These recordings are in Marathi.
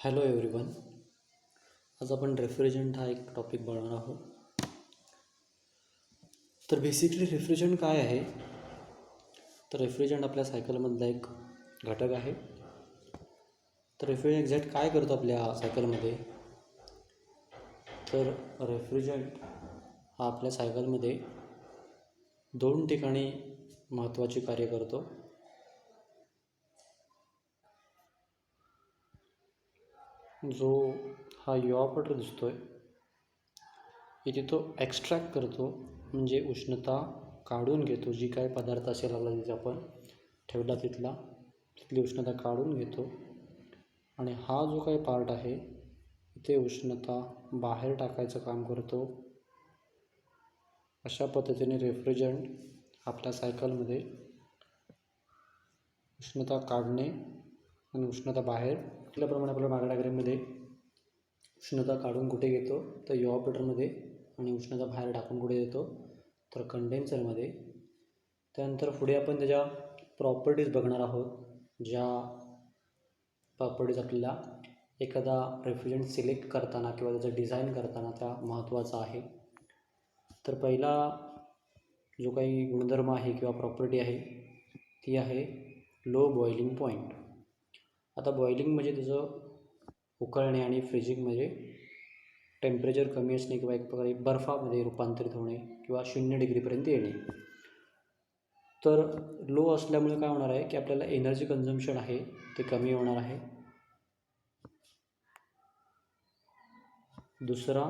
Hello everyone. आज आपण रेफ्रिजरंट हा एक टॉपिक बघणार आहोत. तर बेसिकली रेफ्रिजरंट काय आहे? तर रेफ्रिजरंट आपल्या सायकलमधला एक घटक आहे. तर रेफ्रिजरंट एक्झॅक्ट काय करतो आपल्या सायकलमध्ये? तर रेफ्रिजरंट हा आपल्या सायकलमध्ये दोन ठिकाणी महत्त्वाची कार्य करतो. जो हा युवापटर दिसतो आहे इथे तो एक्स्ट्रॅक्ट करतो, म्हणजे उष्णता काढून घेतो. जी काय पदार्थ असेल आपला तिथे आपण ठेवला तिथली उष्णता काढून घेतो. आणि हा जो काही पार्ट आहे इथे उष्णता बाहेर टाकायचं काम करतो. अशा पद्धतीने रेफ्रिजरंट आपल्या सायकलमध्ये उष्णता काढणे आणि उष्णता बाहेर असल्याप्रमाणे आपल्या मागच्या डायग्राममध्ये उष्णता काढून कुठे घेतो तर युवापटरमध्ये, आणि उष्णता बाहेर टाकून कुठे देतो तर कंडेन्सरमध्ये. त्यानंतर पुढे आपण त्याच्या प्रॉपर्टीज बघणार आहोत. ज्या प्रॉपर्टीज आपल्याला एखादा रेफ्रिजरंट सिलेक्ट करताना किंवा त्याचं डिझाईन करताना त्या महत्त्वाचा आहे. तर पहिला जो काही गुणधर्म आहे किंवा प्रॉपर्टी आहे ती आहे लो बॉइलिंग पॉईंट. आता बॉइलिंग म्हणजे त्याचं उकळणे आणि फ्रीजिंग म्हणजे टेम्परेचर कमी असणे किंवा एक प्रकारे बर्फामध्ये रूपांतरित होणे किंवा 0 डिग्रीपर्यंत येणे. तर लो असल्यामुळे काय होणार आहे की आपल्याला एनर्जी कन्झम्पशन आहे ते कमी होणार आहे. दुसरा,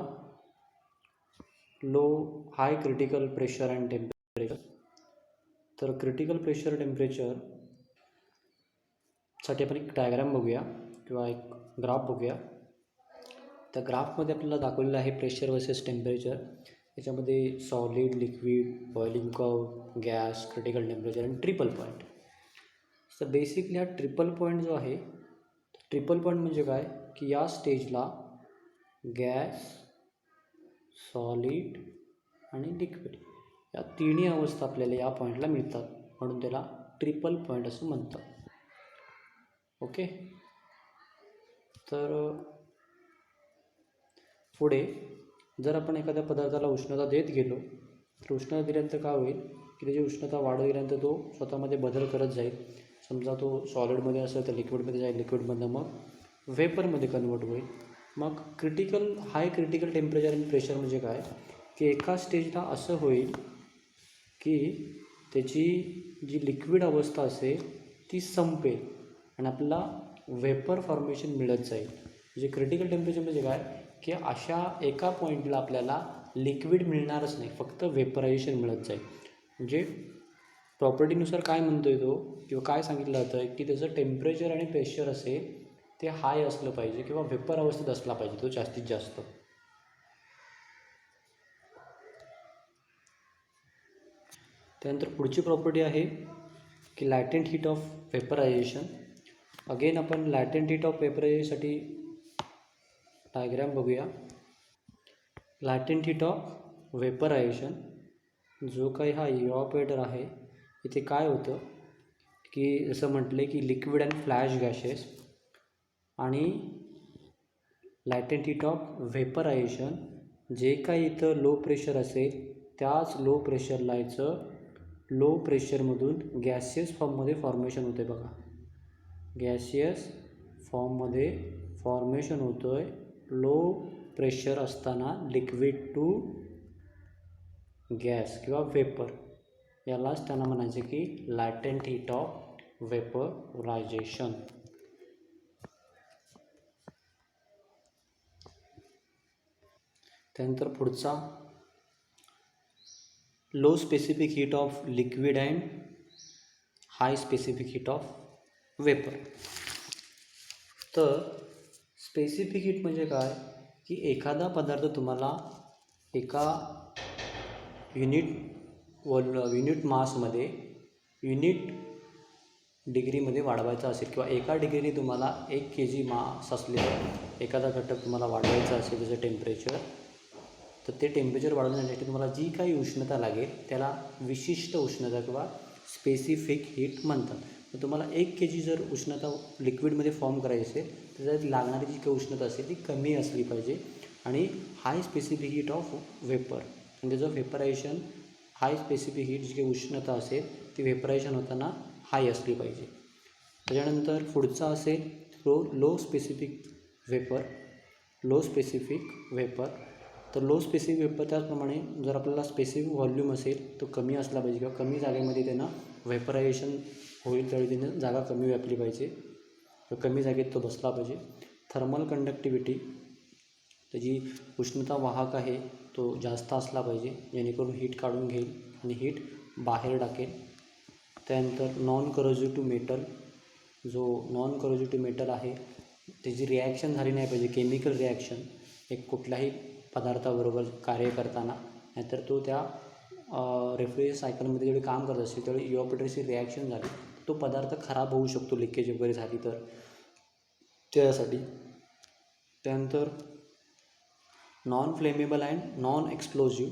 low high critical pressure and temperature. तर क्रिटिकल प्रेशर टेम्परेचर साठी आपण एक डायग्राम बघूया किंवा एक ग्राफ बघूया. त्या ग्राफमध्ये आपल्याला दाखवलेलं आहे प्रेशर वर्सेस टेम्परेचर. याच्यामध्ये solid, liquid, boiling curve, gas, critical temperature आणि ट्रिपल पॉईंट. तर बेसिकली हा ट्रिपल पॉईंट जो आहे, ट्रिपल पॉईंट म्हणजे काय की या स्टेजला गॅस, सॉलिड आणि लिक्विड या तिन्ही अवस्था आपल्याला या पॉईंटला मिळतात, म्हणून त्याला ट्रिपल पॉईंट असं म्हणतात. ओके. तर पुढे जर आपण एखाद्या पदार्थाला उष्णता देत गेलो तर उष्णता दिल्यानंतर काय होईल की त्याची उष्णता वाढत गेल्यानंतर तो स्वतःमध्ये बदल करत जाईल. समजा तो सॉलिडमध्ये असेल तर लिक्विडमध्ये जाईल, लिक्विडमधनं मग वेपरमध्ये कन्वर्ट होईल. मग हाय क्रिटिकल टेम्परेचर आणि प्रेशर म्हणजे काय की एका स्टेजला असं होईल की त्याची जी लिक्विड अवस्था असेल ती संपेल आणि आपल्याला वेपर फॉर्मेशन मिळत जाईल. म्हणजे क्रिटिकल टेम्परेचर म्हणजे काय की अशा एका पॉईंटला आपल्याला लिक्विड मिळणारच नाही, फक्त वेपरायझेशन मिळत जाईल. म्हणजे प्रॉपर्टीनुसार काय म्हणतो आहे तो किंवा काय सांगितलं जातं आहे की त्याचं टेम्परेचर आणि प्रेशर असेल ते हाय असलं पाहिजे किंवा वेपर अवस्थेत असला पाहिजे तो जास्तीत जास्त. त्यानंतर पुढची प्रॉपर्टी आहे की लॅटेंट हीट ऑफ वेपरायझेशन. अगेन आपण लॅटेंट हीट ऑफ वेपरायझेशनसाठी डायग्राम बघूया. लॅटेंट हीट ऑफ वेपरायझेशन जो काही हा इव्हॅपोरेटर आहे, इथे काय होतं की जसं म्हटले की लिक्विड अँड फ्लॅश गॅसेस आणि लॅटेंट हीट ऑफ वेपरायझेशन जे काही इथं लो प्रेशर असेल त्याच लो प्रेशरला याचं लो प्रेशरमधून गॅसियस फॉर्ममध्ये फॉर्मेशन होते. बघा, गॅसियस फॉर्ममध्ये फॉर्मेशन होतं आहे लो प्रेशर असताना लिक्विड टू गॅस किंवा वेपर. यालाच त्यांना म्हणायचे की लॅटेंट हीट ऑफ वेपरायझेशन. त्यानंतर पुढचा low specific heat of liquid and high specific heat of vapour. तर स्पेसिफिक हीट म्हणजे काय की एखादा पदार्थ तुम्हाला एका युनिट मासमध्ये युनिट डिग्रीमध्ये वाढवायचा असेल किंवा एका डिग्रीने तुम्हाला 1 kg मास असलेला एखादा घटक तुम्हाला वाढवायचा असेल त्याचं टेम्परेचर, तर ते टेम्परेचर वाढवण्यासाठी तुम्हाला जी काही उष्णता लागेल त्याला विशिष्ट उष्णता किंवा स्पेसिफिक हीट म्हणतात. तर तुम्हाला 1 kg जर उष्णता लिक्विडमध्ये फॉर्म करायची असेल तर त्यात लागणारी जी काही उष्णता असेल ती कमी असली पाहिजे आणि हाय स्पेसिफिक हीट ऑफ वेपर, आणि त्याचं व्हेपरायझेशन हाय स्पेसिफिक हीट जी काही उष्णता असेल ती व्हेपरायझेशन होताना हाय असली पाहिजे. त्याच्यानंतर पुढचा असेल low specific vapour. Low specific vapour, तर लो स्पेसिफिक वेपर त्याचप्रमाणे जर आपल्याला स्पेसिफिक व्हॉल्यूम असेल तो कमी असला पाहिजे किंवा कमी जागेमध्ये त्यांना व्हेपरायझेशन होईल त्यावेळी त्यानं जागा कमी व्यापली पाहिजे, कमी जागेत तो बसला पाहिजे. थर्मल कंडक्टिव्हिटी, त्याची उष्णता वाहक आहे तो जास्त असला पाहिजे जेणेकरून हीट काढून घेईल आणि हीट बाहेर टाकेल. त्यानंतर नॉन करोजिव्ह टू मेटल, जो नॉन करोजिव्ह टू मेटल आहे त्याची रिॲक्शन झाली नाही पाहिजे, केमिकल रिॲक्शन एक कुठल्याही पदार्थाबरोबर कार्य करताना, नाहीतर तो त्या रेफ्रिजरेशन सायकलमध्ये जेवढे काम करत असेल त्यावेळी इव्हॅपोरेटरची रिॲक्शन झाली तो पदार्थ खराब होऊ शकतो, लिकेज वगैरे झाली तर त्यासाठी. त्यानंतर non flammable and non explosive,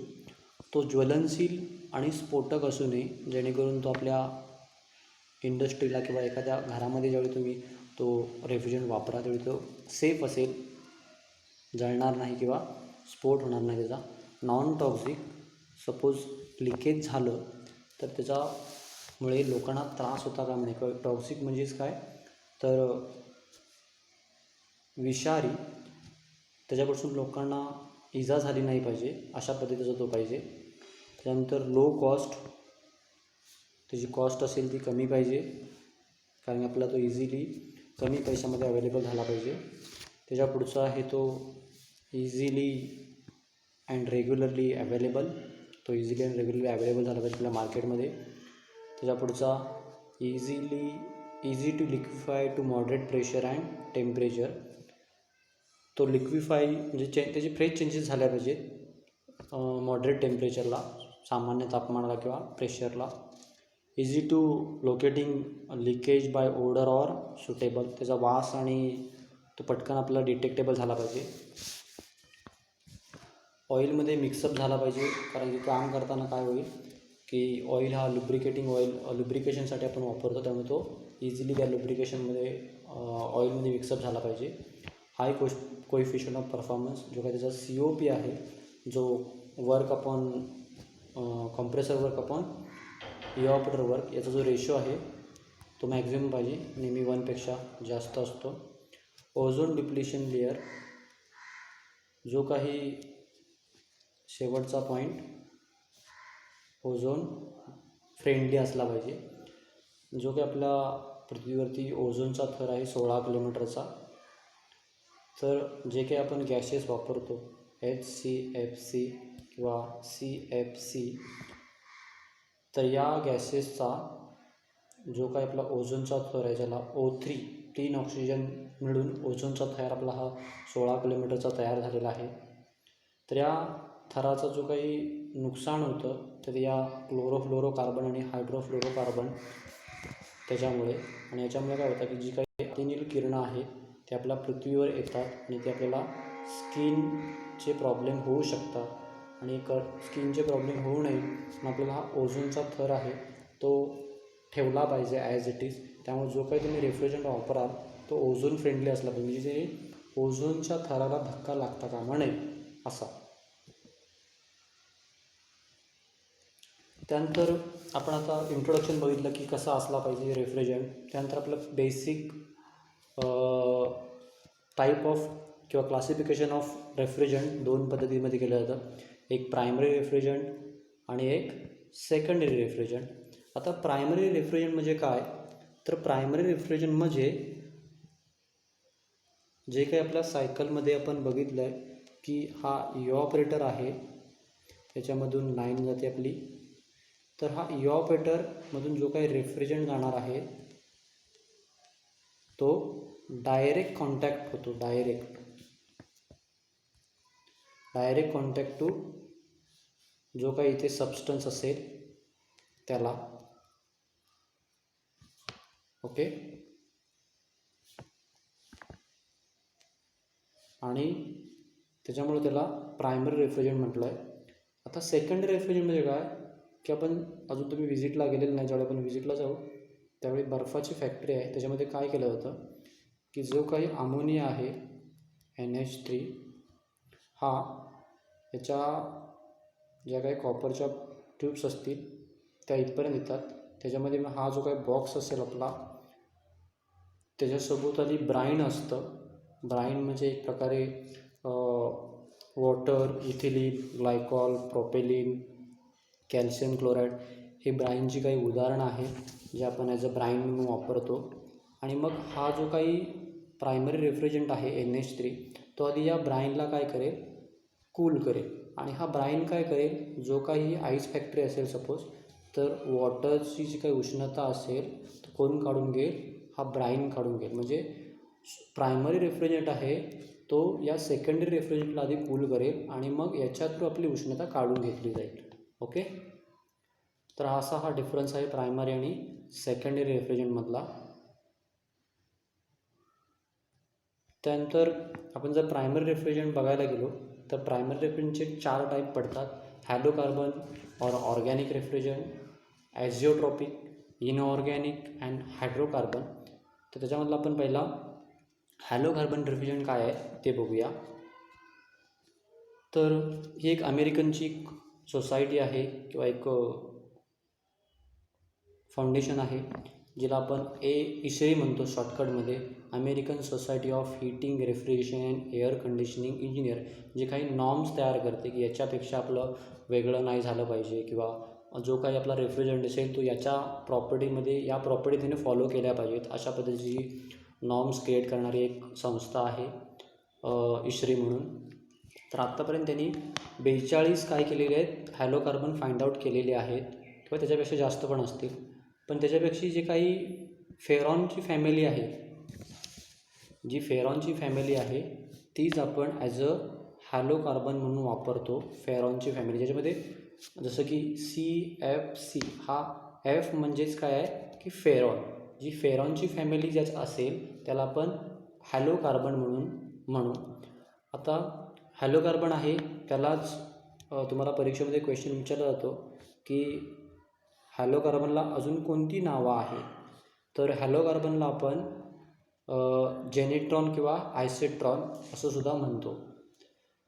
तो ज्वलनशील आणि स्फोटक असू नये जेणेकरून तो आपल्या इंडस्ट्रीला किंवा एखाद्या घरामध्ये ज्यावेळी तुम्ही तो रेफ्रिजरंट वापरा त्यावेळी तो सेफ असेल, जळणार नाही किंवा स्फोट होणार नाही त्याचा. नॉन टॉक्सिक, सपोज लिकेज झालं तर त्याच्यामुळे लोकांना त्रास होता का नाही, किंवा टॉक्सिक म्हणजेच काय तर विषारी, त्याच्यापासून लोकांना इजा झाली नाही पाहिजे अशा पद्धतीचा तो पाहिजे. त्यानंतर लो कॉस्ट, त्याची कॉस्ट असेल ती कमी पाहिजे कारण आपल्याला तो इझिली कमी पैशामध्ये अवेलेबल झाला पाहिजे. त्याच्या पुढचा आहे तो इझिली अँड रेग्युलरली अवेलेबल, तो इझिली अँड रेग्युलरली अवेलेबल झाला पाहिजे आपल्या मार्केटमध्ये. त्याच्या पुढचा easy to liquefy to moderate pressure and temperature, तो लिक्विफाय म्हणजे त्याचे फ्रेश चेंजेस झाल्या पाहिजेत मॉडरेट टेम्परेचरला, सामान्य तापमानाला किंवा प्रेशरला. Easy to locating leakage by odour or suitable, त्याचा वास आणि तो पटकन आपल्याला डिटेक्टेबल झाला पाहिजे. ऑइलमध्ये मिक्सअप झाला पाहिजे कारण की काम करताना काय होईल की ऑइल हा लुब्रिकेटिंग ऑइल लुब्रिकेशनसाठी आपण वापरतो त्यामुळे तो इझिली त्या लुब्रिकेशनमध्ये ऑइलमध्ये मिक्सअप झाला पाहिजे. हाय कोएफिशियंट ऑफ परफॉर्मन्स, जो काय त्याचा COP आहे जो work upon compressor work upon evaporator work याचा जो रेशो आहे तो मॅक्झिमम पाहिजे, नेहमी 1पेक्षा जास्त असतो. ओझोन डिप्लिशन लेअर, जो काही शेवटचा पॉईंट ओझोन फ्रेंडली असला पाहिजे. जो की आपल्या पृथ्वीवरती ओझोनचा थर आहे 16 किलोमीटरचा, तर जे काही आपण गॅसेस वापरतो HCFC किंवा CFC, तर या गॅसेसचा जो काही आपला ओझोनचा थर आहे ज्याला O3 3 ऑक्सिजन मिळून ओझोनचा थर आपला हा 16 किलोमीटरचा तयार झालेला आहे. तर या थराचा जो काही नुकसान होतं तर या क्लोरोफ्लोरोकार्बन आणि हायड्रोफ्लोरोकार्बन त्याच्यामुळे, आणि याच्यामुळे काय होतं की जी काही अतिनील किरणं आहेत ते आपल्या पृथ्वीवर येतात आणि ते आपल्याला स्किनचे प्रॉब्लेम होऊ शकतात, आणि स्किनचे प्रॉब्लेम होऊ नये म्हणून आपल्याला हा ओझोनचा थर आहे तो ठेवला पाहिजे ॲज इट इज. त्यामुळे जो काही तुम्ही रेफ्रिजरंट वापराल तो ओझोन फ्रेंडली असला पाहिजे, म्हणजे जे ओझोनच्या थराला धक्का लागता कामा नये असा. त्यानंतर आपण आता इंट्रोडक्शन बघितलं की कसा असला पाहिजे रेफ्रिजरंट. त्यानंतर आपलं बेसिक टाईप ऑफ किंवा क्लासिफिकेशन ऑफ रेफ्रिजरंट 2 पद्धतीमध्ये केलं जातं, एक प्रायमरी रेफ्रिजरंट आणि एक सेकंडरी रेफ्रिजरंट. आता प्रायमरी रेफ्रिजरंट म्हणजे काय तर प्रायमरी रेफ्रिजरंट म्हणजे जे काही आपल्या सायकलमध्ये आपण बघितलं आहे की हा इव्हॅपोरेटर आहे, त्याच्यामधून लाईन जाते आपली, तर हा इव्हॅपोरेटरमधून जो काही रेफ्रिजरंट जाणार आहे तो डायरेक्ट कॉन्टॅक्ट होतो, डायरेक्ट कॉन्टॅक्ट टू जो काही इथे सबस्टन्स असेल त्याला. ओके, आणि त्याच्यामुळे त्याला प्रायमरी रेफ्रिजरंट म्हटलं आहे. आता सेकंडरी रेफ्रिजरंट म्हणजे काय की आपण अजून तुम्ही विजिटला गेलेलं नाही, ज्यावेळी आपण विजिटला जाऊ त्यावेळी बर्फाची फॅक्टरी आहे, त्याच्यामध्ये काय केलं होतं की जो काही अमोनिया आहे NH3 हा याच्या ज्या काही कॉपरच्या ट्यूब्स असतील त्या इथपर्यंत येतात. त्याच्यामध्ये मग हा जो काही बॉक्स असेल आपला त्याच्यासोबत ब्राईन असतं. ब्राईन म्हणजे एक प्रकारे water, ethylene, glycol, propylene, calcium chloride हे ब्राईनची काही उदाहरणं आहेत जे आपण ॲज अ ब्राईन म्हणून वापरतो. आणि मग हा जो काही प्रायमरी रेफ्रिजरंट आहे NH3 तो आधी या ब्राईनला काय करेल, कूल करेल. आणि हा ब्राईन काय करेल, जो काही आईस फॅक्टरी असेल सपोज, तर वॉटरची जी काही उष्णता असेल तो कोण काढून घेईल, हा ब्राईन काढून घेईल. म्हणजे प्रायमरी रेफ्रिजरंट आहे तो या सेकंडरी रेफ्रिजरंटला आधी कूल करेल आणि मग याच्या थ्रू आपली उष्णता काढून घेतली जाईल. ओके, तर असा हा डिफरन्स आहे प्रायमरी आणि सेकंडरी रेफ्रिजरंटमधला. त्यानंतर आपण जर प्रायमरी रेफ्रिजरंट बघायला गेलो तर प्रायमरी रेफ्रिजरंटचे 4 टाईप पडतात: हॅलोकार्बन और organic refrigerant, azeotropic, inorganic and hydrocarbon. तर त्याच्यामधला आपण पहिला हॅलोकार्बन रेफ्रिजरंट काय आहे ते बघूया. तर ही एक अमेरिकनची सोसायटी आहे किंवा एक फाउंडेशन आहे जिला आपण ISRI म्हणतो शॉर्टकटमध्ये, American society of heating, refrigeration and air conditioning engineer. जे काही नॉर्म्स तयार करते की याच्यापेक्षा आपलं वेगळं नाही झालं पाहिजे किंवा जो काही आपला रेफ्रिजरंट असेल तो याच्या प्रॉपर्टीमध्ये या प्रॉपर्टी त्याने फॉलो केल्या पाहिजेत, अशा पद्धतीची नॉर्म्स क्रिएट करणारी एक संस्था आहे ISRI म्हणून. तर आत्तापर्यंत त्यांनी 42 काय केलेले आहेत, हॅलोकार्बन फाइंड आउट केलेले आहेत किंवा त्याच्यापेक्षा जास्त पण असतील. पण त्याच्यापेक्षा जे काही फेरॉनची फॅमिली आहे, जी फेरॉनची फॅमिली आहे तीच आपण ॲज अ हॅलोकार्बन म्हणून वापरतो. फेरॉनची फॅमिली ज्याच्यामध्ये जसं की CFC, हा F म्हणजेच काय आहे की फेरॉन. जी फेरॉनची फॅमिली ज्याच असेल त्याला आपण हॅलोकार्बन म्हणू. आता हॅलोकार्बन आहे त्यालाच तुम्हाला परीक्षेमध्ये क्वेश्चन विचारला जातो की हॅलोकार्बनला अजून कोणती नावं आहे. तर हॅलोकार्बनला आपण जेनेट्रॉन किंवा आयसेट्रॉन असं सुद्धा म्हणतो.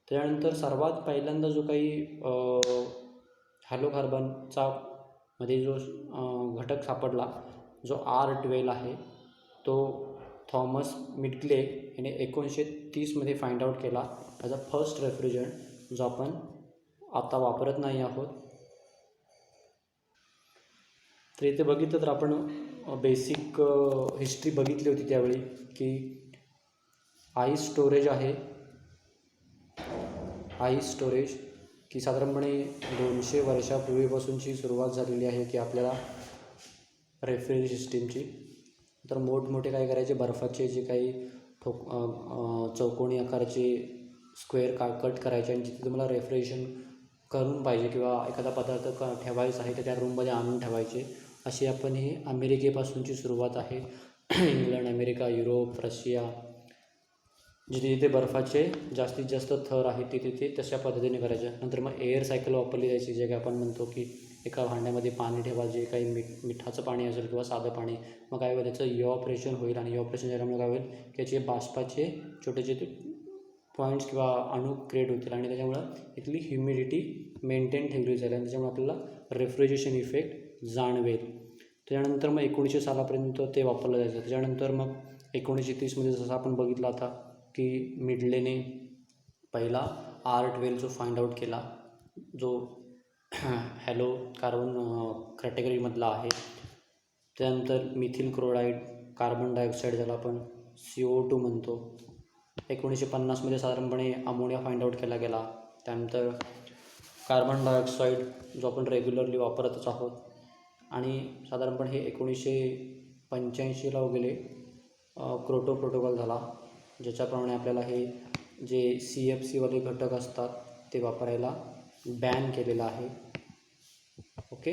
त्यानंतर सर्वात पहिल्यांदा जो काही हॅलोकार्बनचा मध्ये जो घटक सापडला जो R12 आहे तो थॉमस मिडग्ले याने 1930 फाइंड आउट केला ॲज अ फर्स्ट रेफ्रिजरंट, जो आपण आता वापरत नाही आहोत. तर इथे बघितलं तर आपण बेसिक हिस्ट्री बघितली होती त्यावेळी की आईस स्टोरेज आहे. आईस स्टोरेज की साधारणपणे 200 वर्षापूर्वीपासूनची सुरुवात झालेली आहे की आपल्याला रेफ्रिजरेशन सिस्टीमची. तर मोठमोठे काय करायचे, बर्फाचे जे काही चौकोनी आकाराचे स्क्वेअर कट करायचे आणि जिथे तुम्हाला रेफ्रिजरेशन करून पाहिजे किंवा एखादा पदार्थ ठेवायचा आहे तर त्या रूममध्ये आणून ठेवायचे. अशी आपण ही अमेरिकेपासूनची सुरुवात आहे. इंग्लंड, अमेरिका, युरोप, रशिया, जिथे जिथे बर्फाचे जास्तीत जास्त थर आहेत तिथे ते तशा पद्धतीने करायचे. नंतर मग एअर सायकल वापरली जायची, जे काही आपण म्हणतो की एका भांड्यामध्ये पाणी ठेवा, जे काही मिठाचं पाणी असेल किंवा साधं पाणी. मग काय होईल, त्याचं इव्हॉपरेशन होईल आणि इव्हॉपरेशन झाल्यामुळे काय होईल की त्याचे बाष्पाचे छोटे छोटे पॉईंट्स किंवा अणू क्रिएट होतील आणि त्याच्यामुळं इथली ह्युमिडिटी मेंटेन ठेवली जाईल आणि त्याच्यामुळे आपल्याला रेफ्रिजरेशन इफेक्ट जाणवेल. त्याच्यानंतर मग 1900 सालापर्यंत ते वापरलं जायचं. त्याच्यानंतर मग 1930 जसं आपण बघितलं आता की मिडलेने पहिला R12 जो फाइंड आउट केला, जो हॅलोकार्बन कॅटेगरीमधला आहे. त्यानंतर मिथिल क्लोराईड, कार्बन डायऑक्साईड ज्याला आपण CO2 म्हणतो, 1950 साधारणपणे अमोनिया फाइंड आउट केला गेला. त्यानंतर कार्बन डायऑक्साईड जो आपण रेग्युलरली वापरतच आहोत आणि साधारणपणे हे 1985 वगैरे क्योटो प्रोटोकॉल झाला, ज्याच्याप्रमाणे आपल्याला हे जे CFCवाले घटक असतात ते वापरायला बॅन केलेलं आहे. ओके,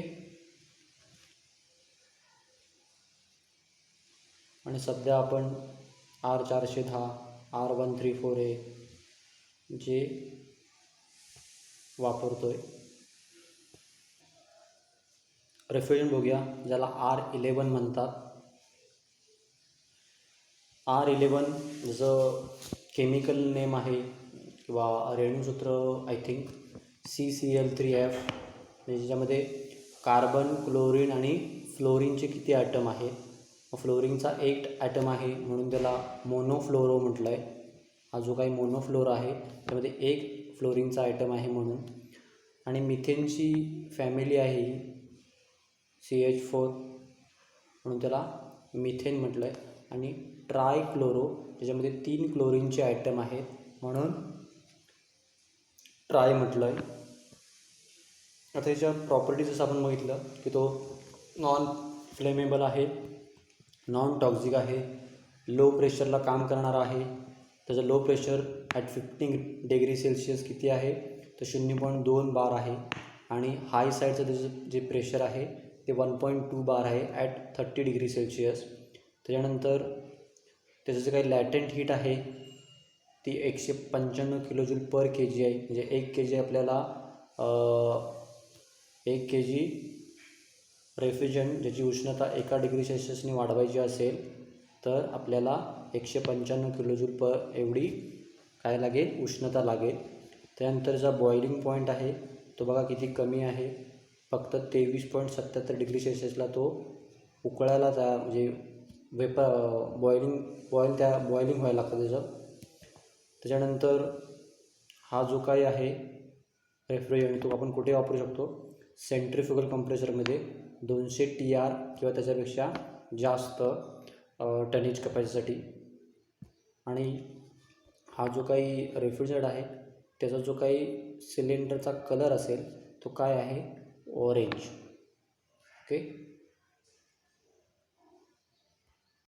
आणि सध्या आपण R410, R134A जे वापरतोय. रेफ्रिजरंट बघूया ज्याला R11 म्हणतात. R11 जसं केमिकल नेम आहे किंवा रेणुसूत्र आय थिंक CCl3F, ज्याच्यामध्ये कार्बन, क्लोरीन आणि फ्लोरीनचे किती ॲटम आहे. फ्लोरीनचा एक ॲटम आहे म्हणून त्याला मोनोफ्लोरो म्हटलं आहे. हा जो काही मोनोफ्लोरो आहे त्यामध्ये एक फ्लोरीनचा ॲटम आहे म्हणून. आणि मिथेनची फॅमिली आहे CH4 म्हणून त्याला मिथेन म्हटलं आहे. आणि ट्रायक्लोरो ज्याच्यामध्ये 3 क्लोरीनचे ॲटम आहेत म्हणून ट्राय म्हटलं आहे. आता त्याच्या प्रॉपर्टीज जसं आपण बघितलं की तो नॉन फ्लेमेबल आहे, नॉन टॉक्झिक आहे, लो प्रेशरला काम करणारा आहे. त्याचं लो प्रेशर ॲट 15°C किती आहे तर 0.2 बार आहे. आणि हाय साईडचं त्याचं जे प्रेशर आहे ते 1.2 बार आहे ॲट 30°C. त्याच्यानंतर त्याचं जे काही लॅटेंट हीट आहे ती 195 kJ/kg आहे. म्हणजे 1 kg आपल्याला 1 kg रेफ्रिजरंट ज्याची उष्णता 1°C वाढवायची असेल तर आपल्याला 195 kJ एवढी काय लागेल, उष्णता लागेल. त्यानंतरचा बॉइलिंग पॉईंट आहे तो बघा किती कमी आहे, फक्त 23.77°C तो उकळायला म्हणजे बॉइलिंग व्हायला लागतं त्याचं. त्याच्यानंतर हा जो काही आहे रेफ्रिजरंट तो आपण कुठे वापरू शकतो, सेंट्रिफ्युगल कंप्रेसरमध्ये 200 TR किंवा त्याच्यापेक्षा जास्त टनेज कपॅसिटीसाठी. आणि हा जो काही रेफ्रिजरंट आहे त्याचा जो काही सिलेंडरचा कलर असेल तो काय आहे, ऑरेंज. ओके.